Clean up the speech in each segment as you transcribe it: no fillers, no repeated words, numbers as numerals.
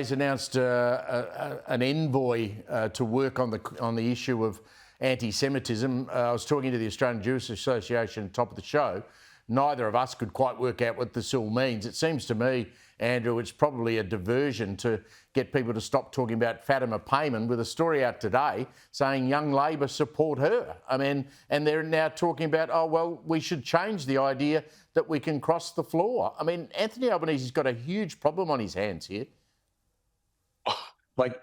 He's announced an envoy to work on the issue of anti-Semitism. I was talking to the Australian Jewish Association at the top of the show. Neither of us could quite work out what this all means. It seems to me, Andrew, it's probably a diversion to get people to stop talking about Fatima Payman, with a story out today saying Young Labor support her. I mean, and they're now talking about, oh, well, we should change the idea that we can cross the floor. I mean, Anthony Albanese's got a huge problem on his hands here. Like,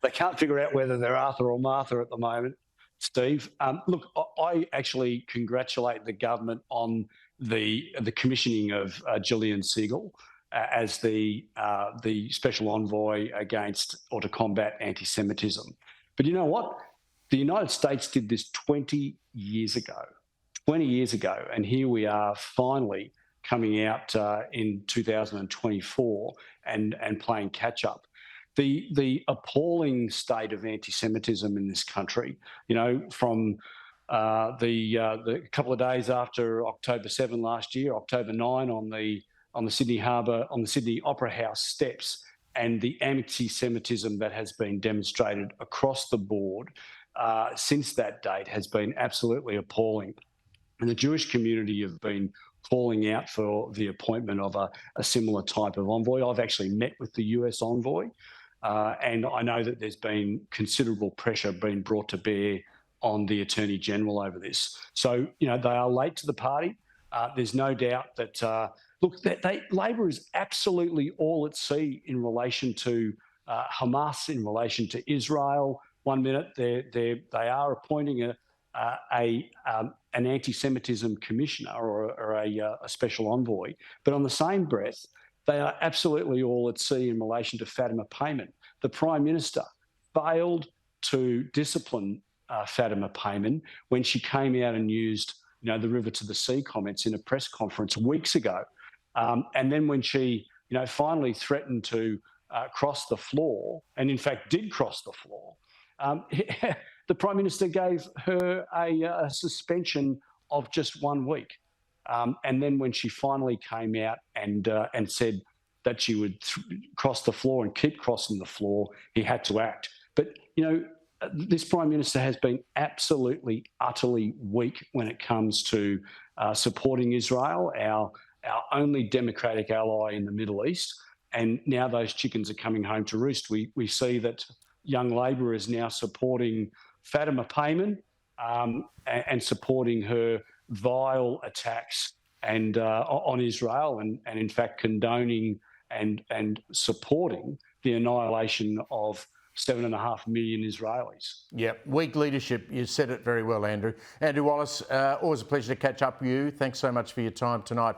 they can't figure out whether they're Arthur or Martha at the moment, Steve. Look, I actually congratulate the government on the commissioning of Gillian Segal as the special envoy against or to combat anti-Semitism. But you know what? The United States did this 20 years ago. 20 years ago, and here we are finally coming out in 2024 and playing catch up. The appalling state of anti-Semitism in this country, you know, from the couple of days after October 7 last year, October 9 on the Sydney Harbour, on the Sydney Opera House steps, and the anti-Semitism that has been demonstrated across the board since that date has been absolutely appalling. And the Jewish community have been calling out for the appointment of a similar type of envoy. I've actually met with the US envoy. And I know that there's been considerable pressure being brought to bear on the Attorney General over this. So, you know, they are late to the party. There's no doubt that, look, Labor is absolutely all at sea in relation to Hamas, in relation to Israel. 1 minute they are appointing an anti-Semitism commissioner or a special envoy, but on the same breath, they are absolutely all at sea in relation to Fatima Payman. The Prime Minister failed to discipline Fatima Payman when she came out and used, you know, the river to the sea comments in a press conference weeks ago. And then when she, you know, finally threatened to cross the floor, and in fact did cross the floor, the Prime Minister gave her a suspension of just 1 week. And then when she finally came out and said that she would cross the floor and keep crossing the floor, he had to act. But, you know, this Prime Minister has been absolutely, utterly weak when it comes to supporting Israel, our only democratic ally in the Middle East. And now those chickens are coming home to roost. We see that Young Labor is now supporting Fatima Payman and supporting her vile attacks and on Israel, and in fact condoning and supporting the annihilation of 7.5 million Israelis. Yeah, weak leadership. You said it very well, Andrew. Andrew Wallace, always a pleasure to catch up with you. Thanks so much for your time tonight.